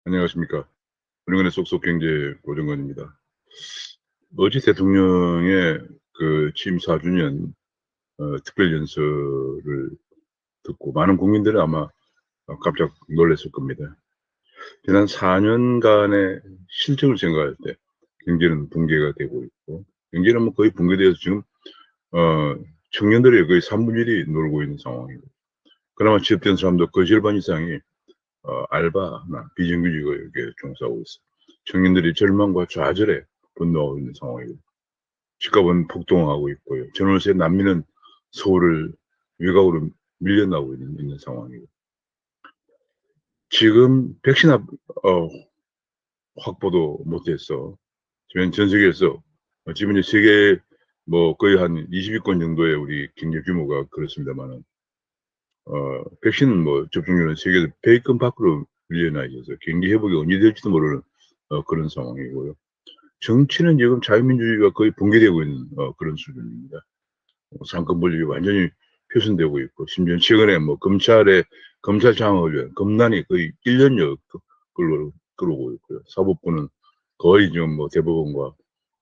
안녕하십니까. 은행은의 쏙쏙 경제 고정관입니다. 어제 대통령의 그 취임 4주년 특별 연설을 듣고 많은 국민들은 아마 깜짝 놀랐을 겁니다. 지난 4년간의 실정을 생각할 때 경제는 붕괴가 되고 있고, 경제는 뭐 거의 붕괴되어서 지금 청년들의 거의 3분의 1이 놀고 있는 상황이고, 그나마 취업된 사람도 거의 절반 이상이 알바나 비정규직에 종사하고 있어. 청년들이 절망과 좌절에 분노하고 있는 상황이고, 집값은 폭등하고 있고요. 전월세 난민은 서울을 외곽으로 밀려나고 있는 상황이고, 지금 백신 확보도 못해서 전 세계에서 지금 이제 세계 뭐 거의 한 20위권 정도의 우리 경제 규모가 그렇습니다만은 백신은 뭐 접종률은 세계 100위권 밖으로 밀려나 있어서 경기 회복이 언제 될지도 모르는 그런 상황이고요. 정치는 지금 자유민주주의가 거의 붕괴되고 있는 그런 수준입니다. 상권 분립이 완전히 표순되고 있고, 심지어 최근에 뭐 검찰 장악을 위한 검난이 거의 1년여 끌어오고 있고요. 사법부는 거의 지금 뭐 대법원과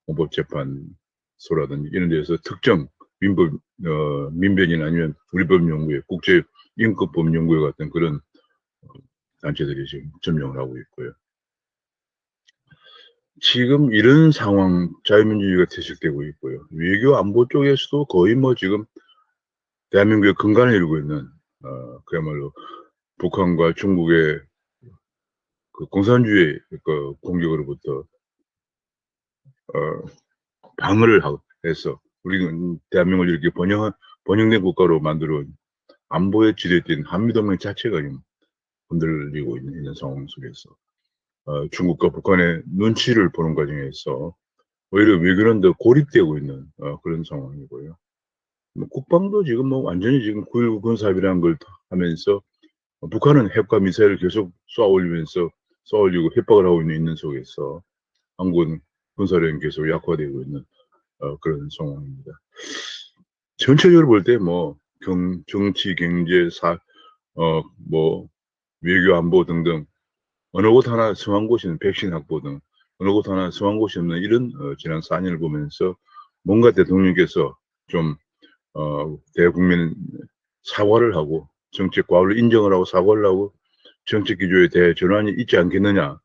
헌법재판소라든지 이런 데서 특정 민변이나 아니면 우리법연구회, 국제인권법연구회 같은 그런 단체들이 지금 점령을 하고 있고요. 지금 이런 상황, 자유민주주의가 퇴색되고 있고요. 외교 안보 쪽에서도 거의 뭐 지금 대한민국의 근간을 이루고 있는, 그야말로 북한과 중국의 그 공산주의 그 공격으로부터, 방어를 해서 우리는 대한민국을 이렇게 번영된 국가로 만들어 안보에 지대된 한미동맹 자체가 지금 흔들리고 있는 상황 속에서, 중국과 북한의 눈치를 보는 과정에서 오히려 외교는 더 고립되고 있는 그런 상황이고요. 뭐 국방도 지금 뭐 완전히 지금 9.19 군사합의라는 걸 하면서 북한은 핵과 미사일을 계속 쏘아올리고 협박을 하고 있는 속에서 한국은 군사력이 계속 약화되고 있는 그런 상황입니다. 전체적으로 볼 때 뭐 정치, 경제, 뭐 외교 안보 등등 어느 곳 하나 성한 곳이 없는 백신 확보 등 어느 곳 하나 성한 곳이 없는 이런 지난 4년을 보면서 뭔가 대통령께서 좀 대국민 사과를 하고 정책 과오를 인정을 하고 사과를 하고 정책 기조에 대해 전환이 있지 않겠느냐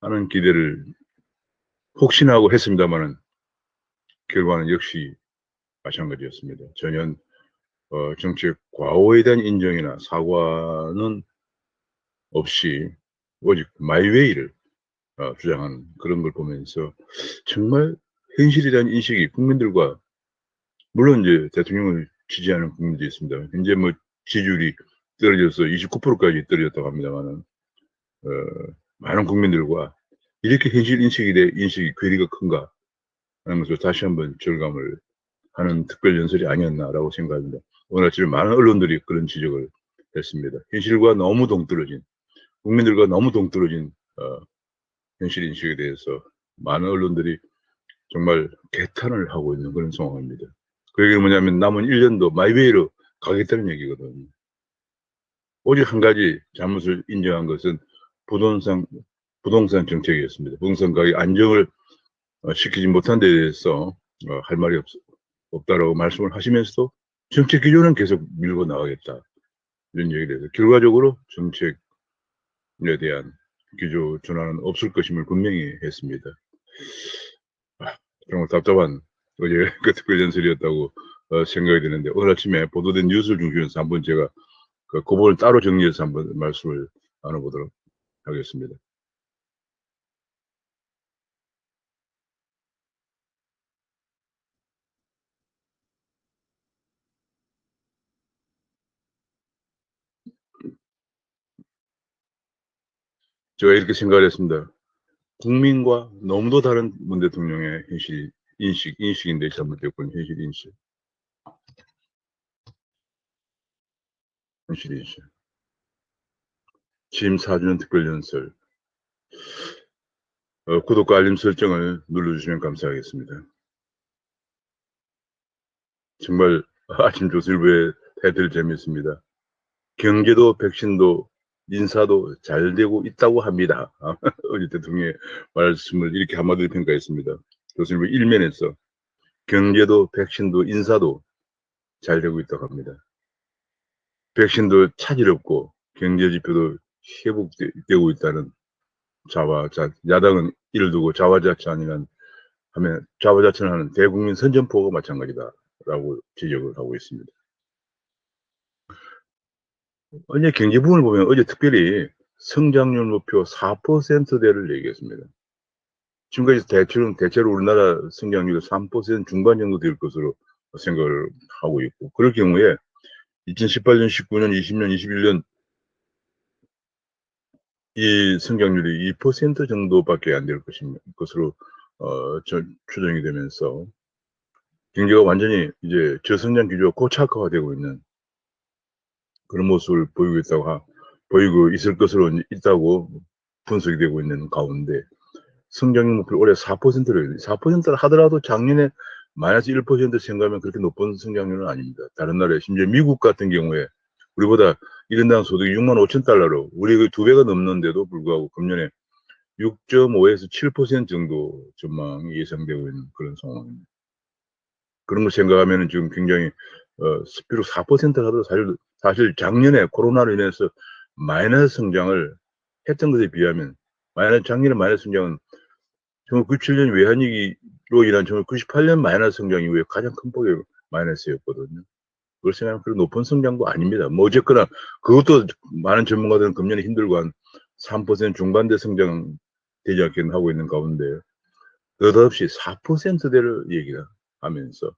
하는 기대를 혹시나 하고 했습니다마는 결과는 역시 마찬가지였습니다. 전혀 정책 과오에 대한 인정이나 사과는 없이 오직 마이웨이를 주장하는 그런 걸 보면서 정말 현실에 대한 인식이 국민들과, 물론 이제 대통령을 지지하는 국민도 있습니다. 현재 뭐 지지율이 떨어져서 29%까지 떨어졌다고 합니다만은 많은 국민들과 이렇게 현실 인식이 괴리가 큰가 하는 것을 다시 한번 절감을 하는 특별 연설이 아니었나라고 생각합니다. 오늘 아침에 많은 언론들이 그런 지적을 했습니다. 현실과 너무 동떨어진, 국민들과 너무 동떨어진 현실 인식에 대해서 많은 언론들이 정말 개탄을 하고 있는 그런 상황입니다. 그 얘기는 뭐냐면 남은 1년도 마이웨이로 가겠다는 얘기거든요. 오직 한 가지 잘못을 인정한 것은 부동산 정책이었습니다. 부동산 가격 안정을 시키지 못한 데 대해서 할 말이 없다라고 말씀을 하시면서도 정책 기조는 계속 밀고 나가겠다 이런 얘기를 해서 결과적으로 정책에 대한 기조 전환은 없을 것임을 분명히 했습니다. 정말 답답한 어제 그 특별 연설이었다고 생각이 드는데, 오늘 아침에 보도된 뉴스를 중심해서 한번 제가 그 부분을 따로 정리해서 한번 말씀을 나눠보도록 하겠습니다. 제가 이렇게 생각을 했습니다. 국민과 너무도 다른 문 대통령의 인식인데 잘못됐고 현실 인식. 취임 4주년 특별 연설. 구독과 알림 설정을 눌러주시면 감사하겠습니다. 정말 아침 조선일보의 타이틀 재미있습니다. 경제도 백신도 인사도 잘 되고 있다고 합니다. 어제 대통령의 말씀을 이렇게 한마디로 평가했습니다. 교수님은 일면에서 경제도 백신도 인사도 잘 되고 있다고 합니다. 백신도 차질 없고 경제 지표도 회복되고 있다는 야당은 이를 두고 자화자찬이란 하면 자화자찬을 하는 대국민 선전포고가 마찬가지다라고 지적을 하고 있습니다. 어제 경제 부분을 보면 어제 특별히 성장률 목표 4%대를 얘기했습니다. 지금까지 대체로 우리나라 성장률이 3% 중반 정도 될 것으로 생각을 하고 있고, 그럴 경우에 2018년, 19년, 20년, 21년 이 성장률이 2% 정도밖에 안 될 것으로 추정이 되면서 경제가 완전히 이제 저성장 기조가 고착화되고 있는 그런 모습을 보이고 있을 것으로 있다고 분석이 되고 있는 가운데, 성장률 목표 올해 4%를 하더라도 작년에 마이너스 1% 생각하면 그렇게 높은 성장률은 아닙니다. 다른 나라에, 심지어 미국 같은 경우에 우리보다 1인당 소득이 6만 5천 달러로 우리 그 2배가 넘는데도 불구하고 금년에 6.5에서 7% 정도 전망이 예상되고 있는 그런 상황입니다. 그런 걸 생각하면 지금 굉장히 비록 4%를 하더라도 사실 작년에 코로나로 인해서 마이너스 성장을 했던 것에 비하면 작년에 마이너스 성장은 1997년 외환위기로 인한 1998년 마이너스 성장 이후에 가장 큰 폭의 마이너스였거든요. 그걸 생각하면 그런 높은 성장도 아닙니다. 뭐 어쨌거나 그것도 많은 전문가들은 금년에 힘들고 한 3% 중반대 성장 되지 않겠나 하고 있는 가운데 느닷없이 4%대를 얘기를 하면서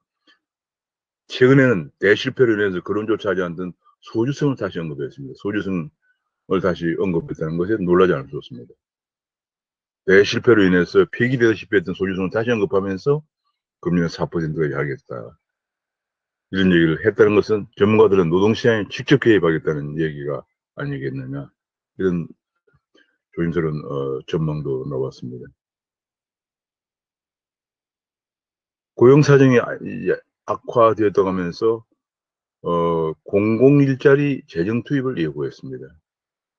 최근에는 대실패로 인해서 거론조차 하지 않던 소주성을 다시 언급했습니다. 소주성을 다시 언급했다는 것에 놀라지 않을 수 없습니다. 대실패로 인해서 폐기되다시피 했던 소주성을 다시 언급하면서 금년 4%가 하겠다, 이런 얘기를 했다는 것은 전문가들은 노동시장에 직접 개입하겠다는 얘기가 아니겠느냐, 이런 조심스러운 전망도 나왔습니다. 고용 사정이 악화되었다고 하면서 공공일자리 재정 투입을 예고했습니다.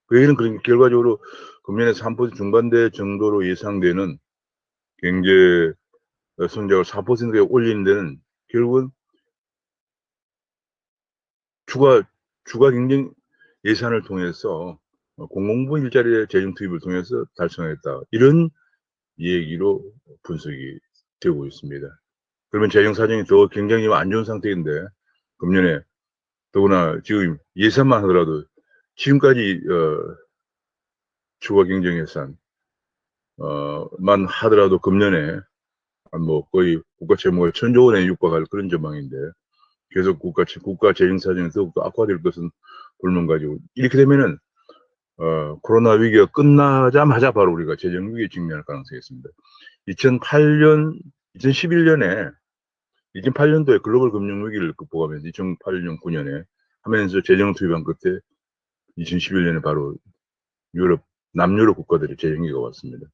그 얘기는 그러니까 결과적으로 금년에 3% 중반대 정도로 예상되는 경제 성장을 4%에 올리는 데는 결국은 주가 경쟁 예산을 통해서 공공부 일자리의 재정 투입을 통해서 달성하겠다, 이런 얘기로 분석이 되고 있습니다. 그러면 재정 사정이 더 굉장히 안 좋은 상태인데 금년에 더구나 지금 예산만 하더라도 지금까지 주가 경쟁 예산 만 하더라도 금년에 뭐 거의 국가 채무가 1,000조 원에 육박할 그런 전망인데 계속 국가 재정 사정이 더욱더 악화될 것은 불문가지고, 이렇게 되면은 코로나 위기가 끝나자마자 바로 우리가 재정 위기에 직면할 가능성이 있습니다. 2008년도에 글로벌 금융 위기를 극복하면서 2008년, 9년에 하면서 재정 투입한 끝에 2011년에 바로 남유럽 국가들의 재정 위기가 왔습니다.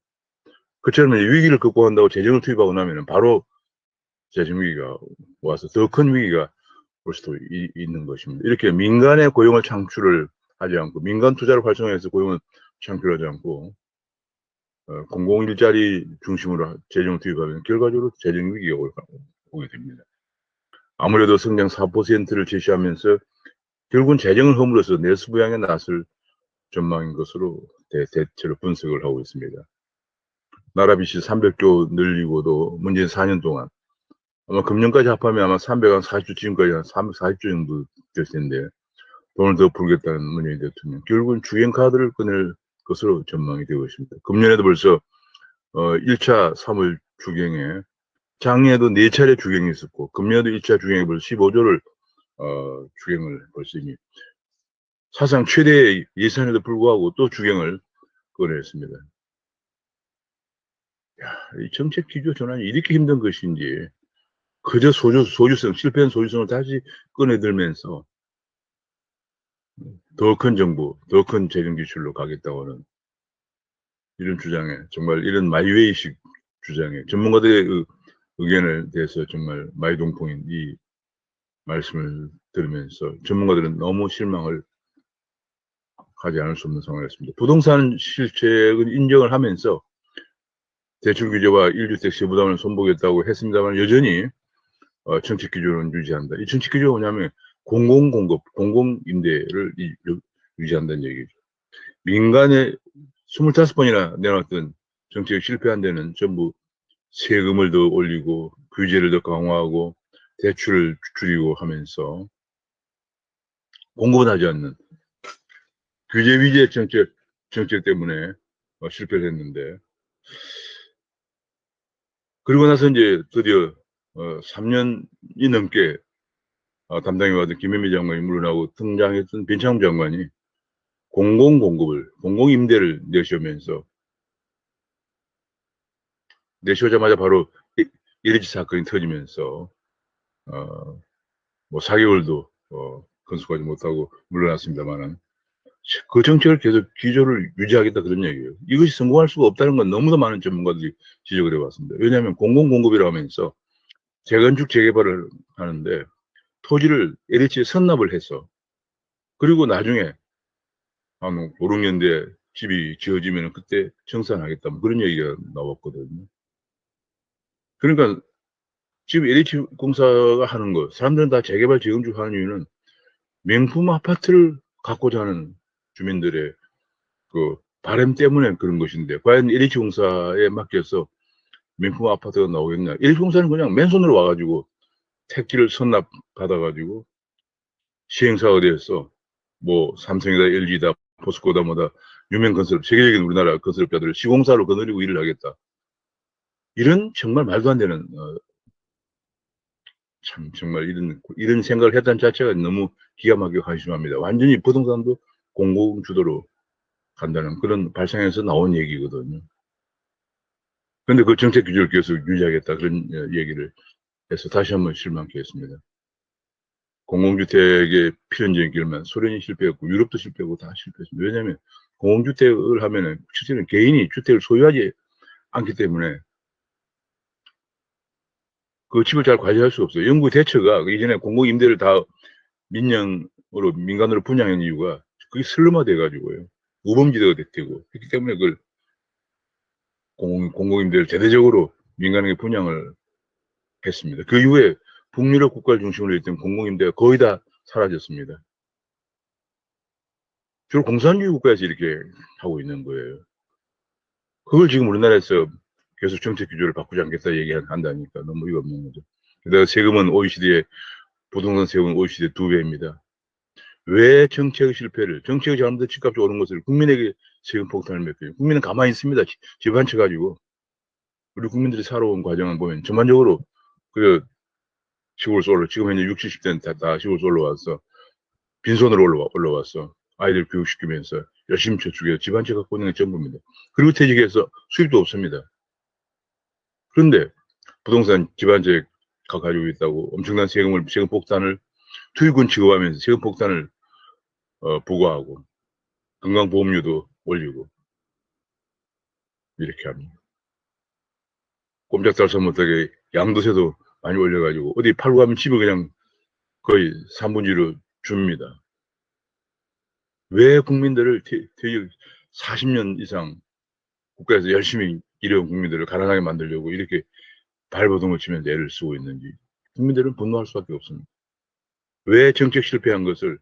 그처럼 위기를 극복한다고 재정을 투입하고 나면 바로 재정 위기가 와서 더 큰 위기가 올 수도 있는 것입니다. 이렇게 민간의 고용을 창출을 하지 않고, 민간 투자를 활성화해서 고용을 창출하지 않고 공공 일자리 중심으로 재정을 투입하면 결과적으로 재정 위기가 오게 됩니다. 아무래도 성장 4%를 제시하면서 결국은 재정을 허물어서 내수 부양에 나설 전망인 것으로 대체로 분석을 하고 있습니다. 나라 빚이 300조 늘리고도 문재인 4년 동안 아마 금년까지 합하면 아마 340조, 지금까지 한 340조 정도 될 텐데 돈을 더 풀겠다는 문재인 대통령, 결국은 주행카드를 꺼낼 것으로 전망이 되고 있습니다. 금년에도 벌써 1차 3월 주경에, 작년에도 4차례 주경이 있었고 금년에도 1차 주경에 벌써 15조를 주경을 벌써 이미 사상 최대의 예산에도 불구하고 또 주경을 꺼냈습니다. 이 정책 기조 전환이 이렇게 힘든 것인지 그저 실패한 소주성을 다시 꺼내들면서 더 큰 정부, 더 큰 재정 지출로 가겠다고 하는 이런 주장에, 정말 이런 마이웨이식 주장에 전문가들의 의견에 대해서 정말 마이동풍인 이 말씀을 들으면서 전문가들은 너무 실망을 하지 않을 수 없는 상황이었습니다. 부동산 실책은 인정을 하면서 대출 규제와 1주택 세부담을 손보겠다고 했습니다만 여전히 정책 기조는 유지한다. 이 정책 기조가 뭐냐면 공공공급, 공공임대를 유지한다는 얘기죠. 민간에 25번이나 내놨던 정책이 실패한 데는 전부 세금을 더 올리고 규제를 더 강화하고 대출을 줄이고 하면서 공급은 하지 않는 규제 위제 정책 때문에 실패를 했는데, 그리고 나서 이제 드디어 3년이 넘게 담당해왔던 김현미 장관이 물러나고 등장했던 변창흠 장관이 공공공급을, 공공임대를 내시오자마자 바로 LH 사건이 터지면서 뭐 4개월도 건수하지 못하고 물러났습니다만은 그 정책을 계속 기조를 유지하겠다 그런 얘기예요. 이것이 성공할 수가 없다는 건 너무도 많은 전문가들이 지적을 해왔습니다. 왜냐하면 공공공급이라고 하면서 재건축 재개발을 하는데 토지를 LH에 선납을 해서 그리고 나중에 한 5, 6년 뒤에 집이 지어지면 그때 청산하겠다 뭐 그런 얘기가 나왔거든요. 그러니까 지금 LH공사가 하는 거, 사람들은 다 재개발 재건축 하는 이유는 명품 아파트를 갖고자 하는 주민들의 그 바람 때문에 그런 것인데, 과연 LH공사에 맡겨서 명품 아파트가 나오겠냐. LH공사는 그냥 맨손으로 와가지고 택지를 선납 받아가지고 시행사가 되어서 뭐 삼성이다, LG다, 포스코다 뭐다 유명 건설, 세계적인 우리나라 건설업자들을 시공사로 거느리고 일을 하겠다. 이런 정말 말도 안 되는 참 정말 이런 생각을 했다는 자체가 너무 기가 막히고 한심합니다. 완전히 부동산도 공공 주도로 간다는 그런 발상에서 나온 얘기거든요. 그런데 그 정책 규제를 계속 유지하겠다 그런 얘기를 해서 다시 한번 실망케 했습니다. 공공주택의 필연적인 길만 소련이 실패했고 유럽도 실패했고 다 실패했습니다. 왜냐하면 공공주택을 하면은 실제는 개인이 주택을 소유하지 않기 때문에 그 집을 잘 관리할 수 없어요. 영구 대처가 이전에 공공임대를 다 민간으로 분양한 이유가 그게 슬럼화돼 가지고요. 우범지대가 되고 했기 때문에 그걸 공공임대를 대대적으로 민간에게 분양을 했습니다. 그 이후에 북유럽 국가를 중심으로 했던 공공임대가 거의 다 사라졌습니다. 주로 공산주의 국가에서 이렇게 하고 있는 거예요. 그걸 지금 우리나라에서 계속 정책 규제를 바꾸지 않겠다 얘기한다니까 너무 어이가 없는 거죠. 게다가 세금은 OECD의 부동산 세금은 OECD 2배입니다. 왜 정책의 실패를, 정책의 잘못된 집값이 오른 것을 국민에게 세금 폭탄을 맡겨요. 국민은 가만히 있습니다. 집 한 채 가지고. 우리 국민들이 살아온 과정을 보면 전반적으로 그 시골에서 지금 현재 60, 70대는 다 시골에서 올라와서 빈손으로 올라왔어. 아이들 교육시키면서 열심히 저축해서 집 한 채 갖고 있는 게 전부입니다. 그리고 퇴직해서 수입도 없습니다. 그런데 부동산 집 한 채 가지고 있다고 엄청난 세금 폭탄을 투입금 지급하면서 세금 폭탄을 부과하고 건강보험료도 올리고 이렇게 합니다. 꼼짝달싹 못하게 양도세도 많이 올려가지고 어디 팔고 가면 집을 그냥 거의 3분지로 줍니다. 왜 국민들을 퇴직 40년 이상 국가에서 열심히 일해온 국민들을 가난하게 만들려고 이렇게 발버둥을 치면서 애를 쓰고 있는지 국민들은 분노할 수밖에 없습니다. 왜 정책 실패한 것을,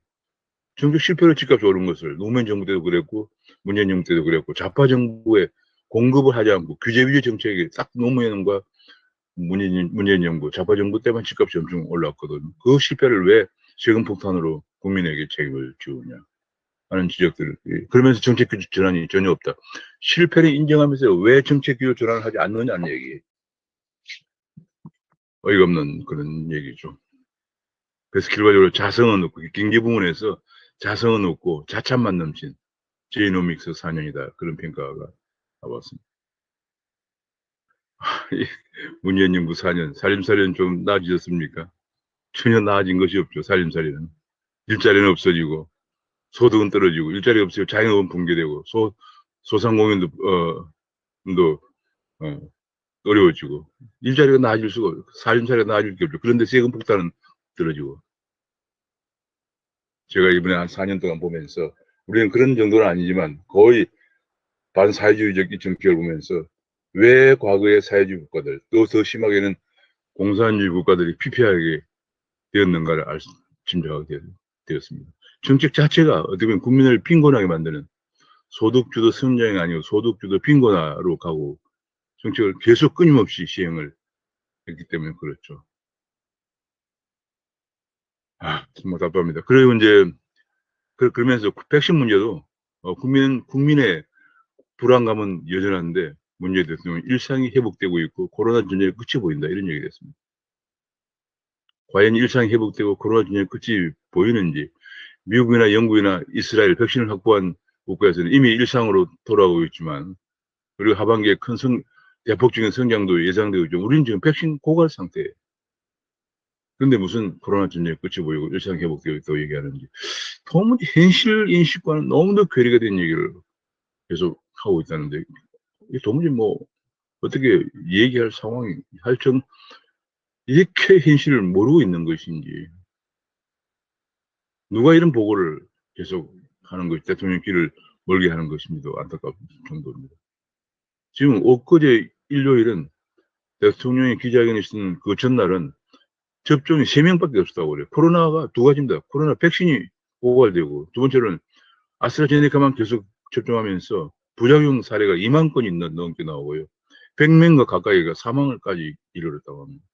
정책 실패로 집값이 오른 것을 노무현 정부 때도 그랬고 문재인 정부 때도 그랬고 좌파 정부에 공급을 하지 않고 규제 위주 정책이 딱 노무현과 문재인 정부, 좌파 정부 때만 집값이 엄청 올랐거든요. 그 실패를 왜 세금 폭탄으로 국민에게 책임을 지우냐 하는 지적들. 그러면서 정책 규제 전환이 전혀 없다. 실패를 인정하면서 왜 정책 규제 전환을 하지 않느냐는 얘기. 어이가 없는 그런 얘기죠. 그래서 결과적으로 자성은 없고 경제 부문에서 자성은 없고 자찬만 넘친 제이노믹스 4년이다. 그런 평가가 나왔습니다. 문재인 정부 4년, 살림살이는 좀 나아지셨습니까? 전혀 나아진 것이 없죠. 살림살이는. 일자리는 없어지고 소득은 떨어지고 일자리가 없어요. 자영업은 붕괴되고 소상공인도 어려워지고 일자리가 나아질 수가 없고 살림살이가 나아질 게 없죠. 그런데 세금 폭탄은 떨어지고 제가 이번에 한 4년 동안 보면서 우리는 그런 정도는 아니지만 거의 반사회주의적 정책을 보면서 왜 과거의 사회주의 국가들, 또 더 심하게는 공산주의 국가들이 피폐하게 되었는가를 짐작하게 되었습니다. 정책 자체가 어떻게 보면 국민을 빈곤하게 만드는 소득주도 성장이 아니고 소득주도 빈곤화로 가고 정책을 계속 끊임없이 시행을 했기 때문에 그렇죠. 정말 답답합니다. 그리고 이제 그러면서 백신 문제도 국민의 불안감은 여전한데 문재인 대통령 일상이 회복되고 있고 코로나 전쟁이 끝이 보인다 이런 얘기를 했습니다. 과연 일상이 회복되고 코로나 전쟁이 끝이 보이는지 미국이나 영국이나 이스라엘 백신을 확보한 국가에서는 이미 일상으로 돌아오고 있지만 그리고 하반기에 대폭적인 성장도 예상되고 있죠. 우리는 지금 백신 고갈 상태예요. 그런데 무슨 코로나 전쟁이 끝이 보이고 일상 회복되고 있다고 얘기하는지 도무지 현실 인식과는 너무도 괴리가 된 얘기를 계속 하고 있다는데 도무지 뭐 어떻게 얘기할 상황이 할정 이렇게 현실을 모르고 있는 것인지 누가 이런 보고를 계속 하는 것이 대통령 길을 멀게 하는 것입니다. 안타까울 정도입니다. 지금 엊그제 일요일은 대통령이 기자회견에 있는 그 전날은 접종이 3명밖에 없었다고 그래요. 코로나가 두 가지입니다. 코로나 백신이 고갈되고 두 번째로는 아스트라제네카만 계속 접종하면서 부작용 사례가 2만 건이 넘게 나오고요. 100명과 가까이가 사망을까지 이르렀다고 합니다.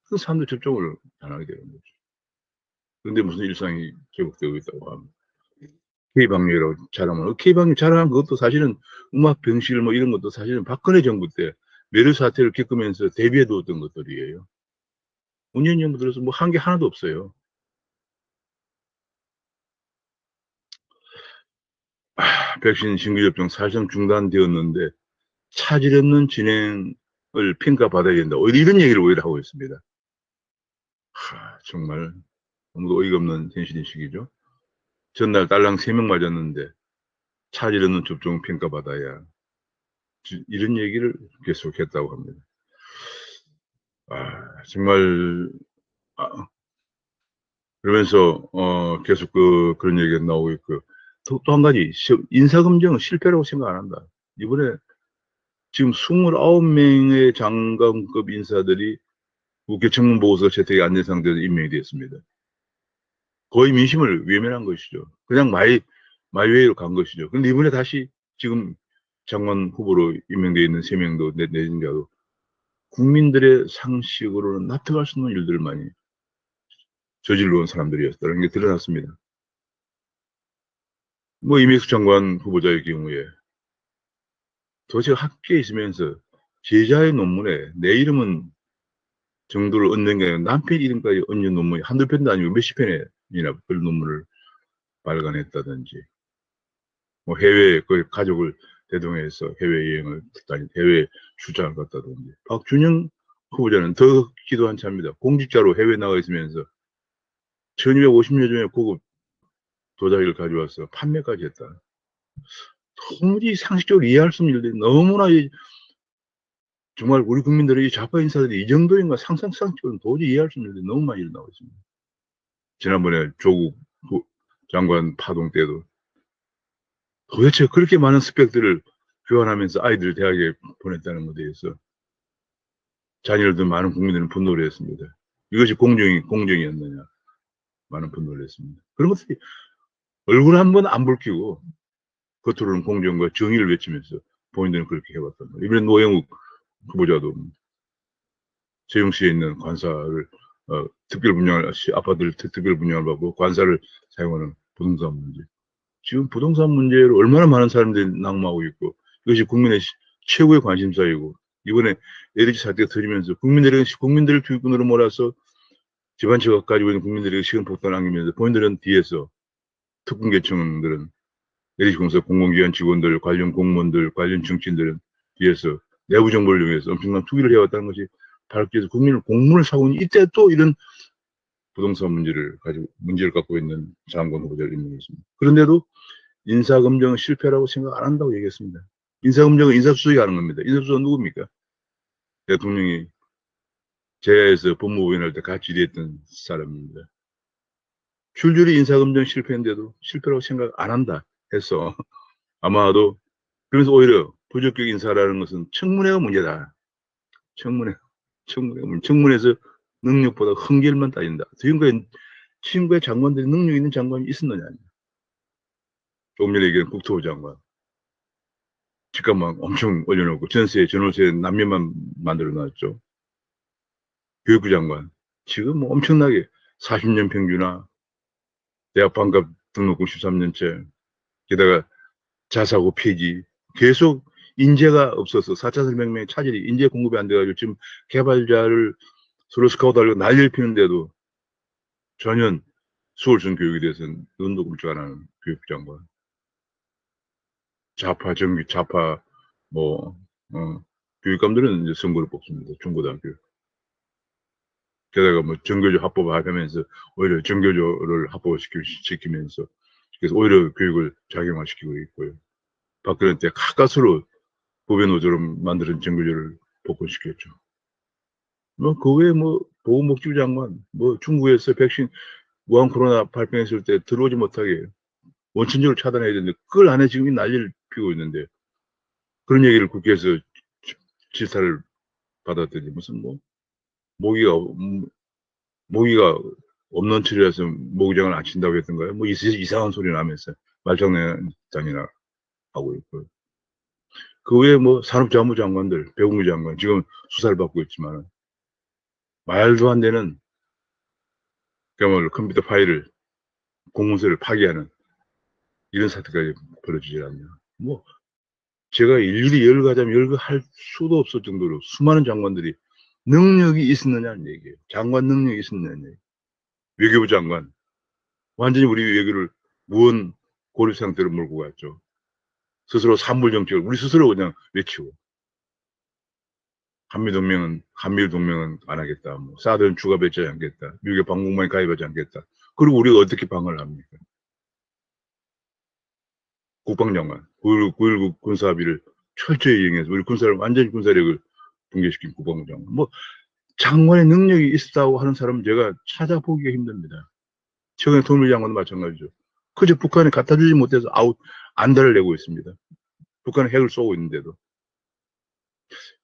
그 사람들 접종을 안 하게 되는 거죠. 그런데 무슨 일상이 회복되고 있다고 합니다. K방역이라고 자랑하는 K방역 자랑한 것도 사실은 음악 병실 뭐 이런 것도 사실은 박근혜 정부 때 메르스 사태를 겪으면서 대비해 두었던 것들이에요. 문재인 정부 들어서 뭐 한 게 하나도 없어요. 백신 신규 접종 사실상 중단되었는데 차질 없는 진행을 평가받아야 된다. 오히려 이런 얘기를 오히려 하고 있습니다. 정말 너무 어이가 없는 현실인식이죠. 전날 딸랑 3명 맞았는데 차질 없는 접종 평가받아야 이런 얘기를 계속했다고 합니다. 정말 그러면서 계속 그런 얘기가 나오고 있고 또 한 가지 인사검증은 실패라고 생각 안 한다. 이번에 지금 29명의 장관급 인사들이 국회 청문보고서 채택이 안 된 상태에서 임명이 되었습니다. 거의 민심을 외면한 것이죠. 그냥 마이웨이로 간 것이죠. 그런데 이번에 다시 지금 장관 후보로 임명되어 있는 3명도 내진 자도 국민들의 상식으로는 납득할 수 없는 일들을 많이 저질러 온 사람들이었다는 게 드러났습니다. 뭐 이명수 장관 후보자의 경우에 도대체 학교에 있으면서 제자의 논문에 내 이름은 정도를 얻는 게 아니라 남편 이름까지 얹은 논문이 한두 편도 아니고 몇십 편이나 그런 논문을 발간했다든지 뭐 해외에 그 가족을 대동해서 해외여행을 해외 출장을 갔다든지 박준영 후보자는 더 기도한 차입니다. 공직자로 해외 나가 있으면서 1250여 종의 고급 도자기를 가져와서 판매까지 했다. 도무지 상식적으로 이해할 수 없는 일들이 너무나 정말 우리 국민들의 이 좌파 인사들이 이 정도인가 상식적으로 도저히 이해할 수 없는 일들이 너무 많이 일어나고 있습니다. 지난번에 조국 장관 파동 때도 도대체 그렇게 많은 스펙들을 교환하면서 아이들을 대학에 보냈다는 것에 대해서 자녀를 둔 많은 국민들은 분노를 했습니다. 이것이 공정이었느냐. 많은 분노를 했습니다. 그런 것들이 얼굴 한 번 안 붉히고 겉으로는 공정과 정의를 외치면서 본인들은 그렇게 해왔단 말이에요. 이번에 노영욱 후보자도 세종시에 있는 관사를 특별 분양을 아파트를 특별 분양을 받고 관사를 사용하는 부동산 문제. 지금 부동산 문제로 얼마나 많은 사람들이 낙마하고 있고 이것이 국민의 최고의 관심사이고 이번에 LH 사태가 터지면서 국민들을 주권으로 몰아서 집안채가 가지고 있는 국민들에게 시간 폭탄을 안기면서 본인들은 뒤에서 특권계층들은 LH공사 공공기관 직원들, 관련 공무원들, 관련 정치인들은 뒤에서 내부 정보를 이용해서 엄청난 투기를 해왔다는 것이 밝혀져서 국민을 공문을 사고 있는 이때 또 이런 부동산 문제를 갖고 있는 장관 후보자를 임명했습니다. 그런데도 인사검증은 실패라고 생각 안 한다고 얘기했습니다. 인사검증은 인사수석이 하는 겁니다. 인사수석은 누굽니까? 대통령이 제야에서 법무부인 할 때 같이 일했던 사람입니다. 줄줄이 인사검증 실패했는데도 실패라고 생각 안 한다 해서 아마도 그래서 오히려 부적격 인사라는 것은 청문회가 문제다. 청문회에서 능력보다 흥결만 따진다. 지금까지 장관들이 능력 있는 장관이 있었느냐. 조금 전에 얘기한 국토부 장관. 집값만 엄청 올려놓고 전월세 난민만 만들어놨죠. 교육부 장관. 지금 뭐 엄청나게 40년 평균화, 대학 반값 등록금 13년째, 게다가 자사고 폐지, 계속 인재가 없어서 4차 산업혁명의 차질이 인재 공급이 안 돼가지고 지금 개발자를 서로 스카우트하려고 난리를 피는데도 전혀 수월성 교육에 대해서는 눈도 굴쩍 안 하는 교육부 장관. 좌파, 뭐, 교육감들은 이제 선거를 뽑습니다. 중고등학교. 게다가 뭐 정교조 합법을 하면서 오히려 정교조를 합법시키면서 그래서 오히려 교육을 작용화시키고 있고요. 박근혜 때 가까스로 보배노조로 만드는 정교조를 복권시켰죠. 뭐, 그 외에 뭐, 보건복지부 장관, 뭐, 중국에서 백신, 무한 코로나 발병했을 때 들어오지 못하게 원천적으로 차단해야 되는데, 그걸 안 해 지금 난리를 피우고 있는데, 그런 얘기를 국회에서 질타를 받았더니, 무슨 뭐, 모기가 없는 처리라서 모기장을 안 친다고 했던가요? 뭐, 이상한 소리 나면서 말장난이나 하고 있고요. 그 외에 뭐, 산업자무 장관들, 배국무 장관, 지금 수사를 받고 있지만, 말도 안 되는, 그야말로 컴퓨터 파일을, 공문서를 파기하는 이런 사태까지 벌어지질 않냐. 뭐, 제가 일일이 열거하자면 열거할 수도 없을 정도로 수많은 장관들이 능력이 있었느냐는 얘기예요. 장관 능력이 있었느냐는 얘기예요. 외교부 장관. 완전히 우리 외교를 무언 고립 상태로 몰고 갔죠. 스스로 산불정책을 우리 스스로 그냥 외치고. 한미일 동맹은 안 하겠다. 뭐, 사드는 추가 배치하지 않겠다. 미국의 방공망에 가입하지 않겠다. 그리고 우리가 어떻게 방어를 합니까? 국방장관, 9.19 군사합의를 철저히 이행해서 우리 완전히 군사력을 붕괴시킨 국방부 장관. 뭐, 장관의 능력이 있다고 하는 사람은 제가 찾아보기가 힘듭니다. 최근에 통일 장관도 마찬가지죠. 그저 북한에 갖다 주지 못해서 안달을 내고 있습니다. 북한은 핵을 쏘고 있는데도.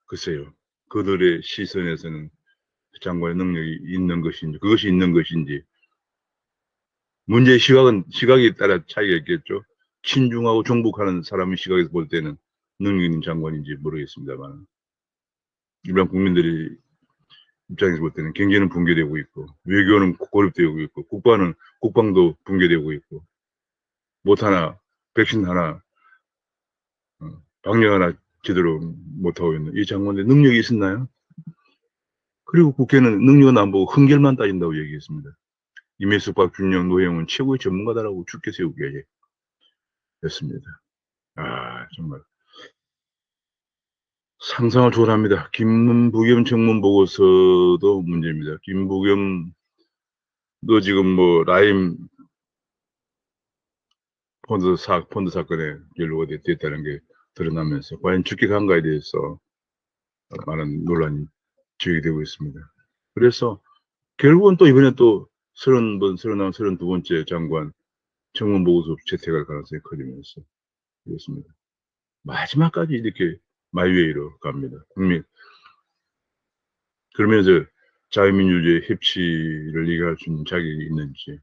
글쎄요. 그들의 시선에서는 장관의 능력이 있는 것인지, 그것이 있는 것인지, 문제의 시각에 따라 차이가 있겠죠. 친중하고 종북하는 사람의 시각에서 볼 때는 능력 있는 장관인지 모르겠습니다만, 일반 국민들이 입장에서 볼 때는 경제는 붕괴되고 있고, 외교는 고립되고 있고, 국방도 붕괴되고 있고, 백신 하나, 방역 하나 제대로 못하고 있는 이 장관의 능력이 있었나요? 그리고 국회는 능력은 안 보고 흥결만 따진다고 얘기했습니다. 임혜숙, 박준영, 노영은 최고의 전문가다라고 죽게 세우게 했습니다. 정말. 상상을 초월합니다. 김부겸 청문 보고서도 문제입니다. 김부겸, 너 지금 뭐, 라임 펀드 사건에 연루가 됐다는 게 드러나면서, 과연 적격한가에 대해서 많은 논란이 제기되고 있습니다. 그래서, 결국은 또 이번에 또 32번째 장관 청문 보고서 채택할 가능성이 커지면서 그렇습니다. 마지막까지 이렇게 마이웨이로 갑니다. 그러면서 자유민주주의 협치를 얘기할 수 있는 자격이 있는지.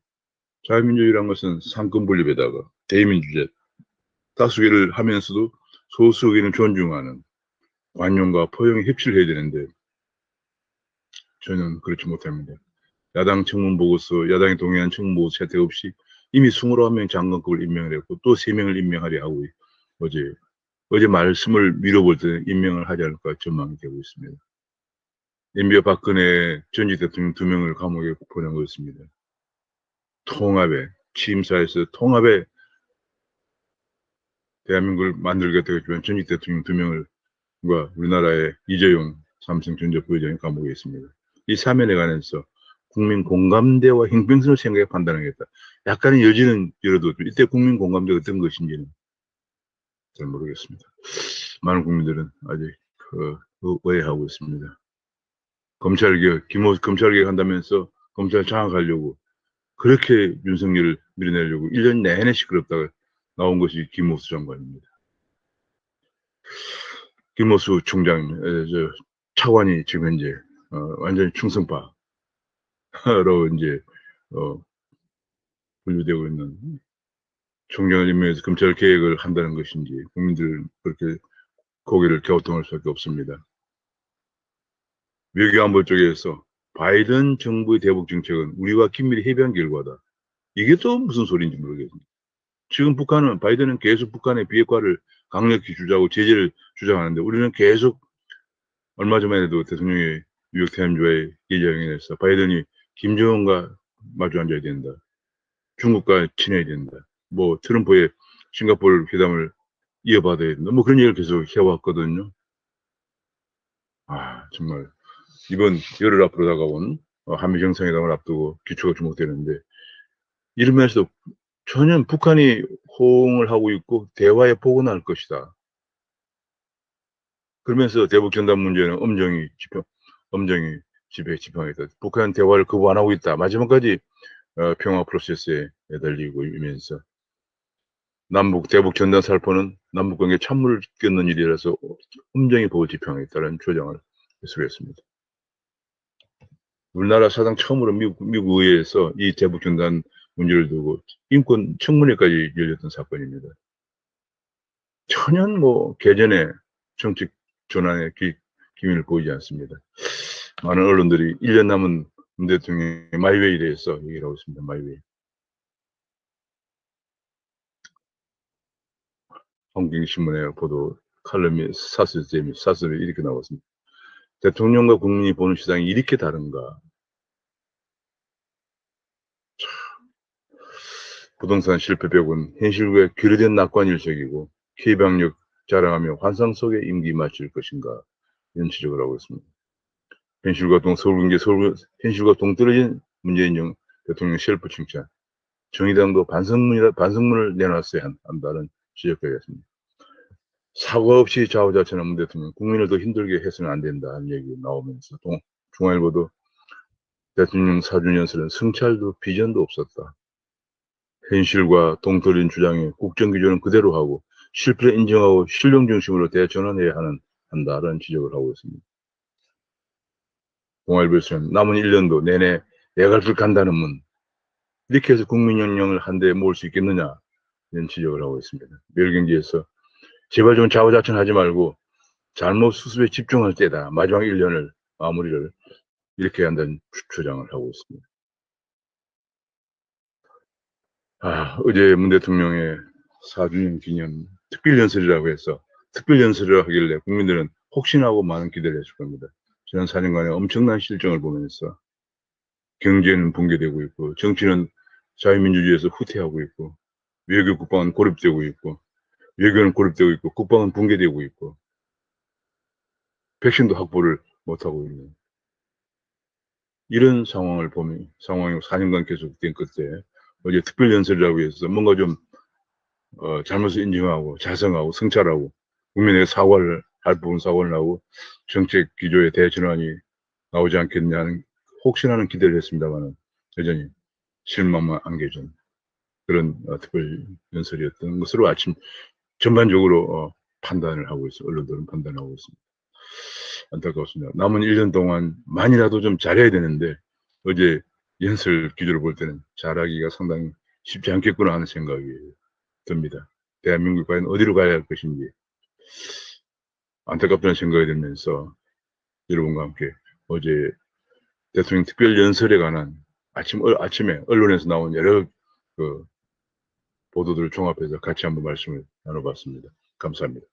자유민주주의란 것은 상권 분립에다가 대의민주주의, 다수결을 하면서도 소수 의견을 존중하는 관용과 포용의 협치를 해야 되는데 저는 그렇지 못합니다. 야당 청문 보고서, 야당이 동의한 청문 보고서 채택 없이 이미 21명 장관급을 임명을 했고 또 3명을 임명하려 하고 어제 말씀을 미뤄볼 때 임명을 하지 않을까 전망이 되고 있습니다. MB와 박근혜 전직 대통령 2명을 감옥에 보내고 있습니다. 취임사에서 통합에 대한민국을 만들겠다고 했지만 전직 대통령 2명을 우리나라의 이재용 삼성전자 부회장이 감옥에 있습니다. 이 사면에 관해서 국민 공감대와 형평성을 생각해 판단하겠다. 약간의 여지는 열어도 이때 국민 공감대가 어떤 것인지는 잘 모르겠습니다. 많은 국민들은 아직 오해하고 있습니다. 검찰개혁 한다면서 검찰 장악하려고 그렇게 윤석열을 밀어내려고 1년 내내 시끄럽다가 나온 것이 김모수 장관입니다. 김모수 총장, 차관이 지금 현재 완전히 충성파로 이제 분류되고 있는, 총장을 임명해서 검찰 개혁을 한다는 것인지 국민들 그렇게 고개를 갸우뚱할 수밖에 없습니다. 외교안보 쪽에서 바이든 정부의 대북 정책은 우리와 긴밀히 협의한 결과다. 이게 또 무슨 소리인지 모르겠습니다. 지금 북한은, 바이든은 계속 북한의 비핵화를 강력히 주장하고 제재를 주장하는데, 우리는 계속 얼마 전만 해도 대통령이 뉴욕타임즈와의 기자회견에서 바이든이 김정은과 마주 앉아야 된다, 중국과 친해야 된다, 뭐 트럼프의 싱가포르 회담을 이어받아야 된다, 뭐 그런 얘기를 계속 해왔거든요. 정말 이번 열흘 앞으로 다가온 한미 정상회담을 앞두고 기초가 주목되는데, 이러면서 전혀 북한이 호응을 하고 있고 대화에 포근할 것이다. 그러면서 대북 전단 문제는 엄정히 집에 집행하겠다. 북한 대화를 거부 안 하고 있다. 마지막까지 평화 프로세스에 매달리고 있면서, 대북 전단 살포는 남북 관계에 찬물을 끼얹는 일이라서 엄정히 보고 집행하겠다는 주장을 계속했습니다. 우리나라 사상 처음으로 미국 의회에서 이 대북 전단 문제를 두고 인권 청문회까지 열렸던 사건입니다. 전혀 개전의 정책 전환의 기미를 보이지 않습니다. 많은 언론들이 1년 남은 문 대통령의 마이웨이에 대해서 얘기를 하고 있습니다. 마이웨이. 한국경제신문의 보도 칼럼이 사설이 이렇게 나왔습니다. 대통령과 국민이 보는 시장이 이렇게 다른가. 부동산 실패 벽은 현실과 괴리된 낙관일적이고 K방역 자랑하며 환상 속에 임기 마칠 것인가, 이런 지적을 하고 있습니다. 현실과 동떨어진 문재인 대통령 셀프 칭찬. 정의당도 반성문을 내놨어야 한다는 지적까지 했습니다. 사과 없이 좌우자찬한 문 대통령, 국민을 더 힘들게 해서는 안 된다는 얘기 나오면서, 중앙일보도 대통령 4주년설은 성찰도 비전도 없었다. 현실과 동떨어진 주장에 국정기조는 그대로 하고 실패를 인정하고 실용 중심으로 대전환해야 한다는 지적을 하고 있습니다. 동아일보에서는 남은 1년도 내내 내 갈 길 간다는 문, 이렇게 해서 국민 영령을 한데 모을 수 있겠느냐, 이런 지적을 하고 있습니다. 매일경제에서 제발 좀 좌우자찬하지 말고 잘못 수습에 집중할 때다, 마지막 1년을 마무리를 이렇게 한다는 주장을 하고 있습니다. 어제 문 대통령의 4주년 기념 특별연설이라고 해서 특별연설을 하길래 국민들은 혹시나 하고 많은 기대를 했을 겁니다. 지난 4년간의 엄청난 실정을 보면서 경제는 붕괴되고 있고, 정치는 자유민주주의에서 후퇴하고 있고, 외교 국방은 고립되고 있고, 외교는 고립되고 있고, 국방은 붕괴되고 있고, 백신도 확보를 못하고 있는 이런 상황이 4년간 계속된 끝에 어제 특별연설이라고 해서 뭔가 좀 잘못을 인정하고 자성하고 성찰하고 국민에게 사과를 할 부분 사과를 하고 정책 기조의 대전환이 나오지 않겠냐는 혹시나는 기대를 했습니다만, 여전히 실망만 안겨준 그런 특별연설이었던 것으로 아침 전반적으로 판단을 하고 있어요. 언론들은 판단하고 있습니다. 안타깝습니다. 남은 1년 동안 많이라도 좀 잘해야 되는데, 어제 연설 기조를 볼 때는 잘하기가 상당히 쉽지 않겠구나 하는 생각이 듭니다. 대한민국 과연 어디로 가야 할 것인지 안타깝다는 생각이 들면서, 여러분과 함께 어제 대통령 특별연설에 관한 아침에 언론에서 나온 여러 보도들을 종합해서 같이 한번 말씀을 나눠봤습니다. 감사합니다.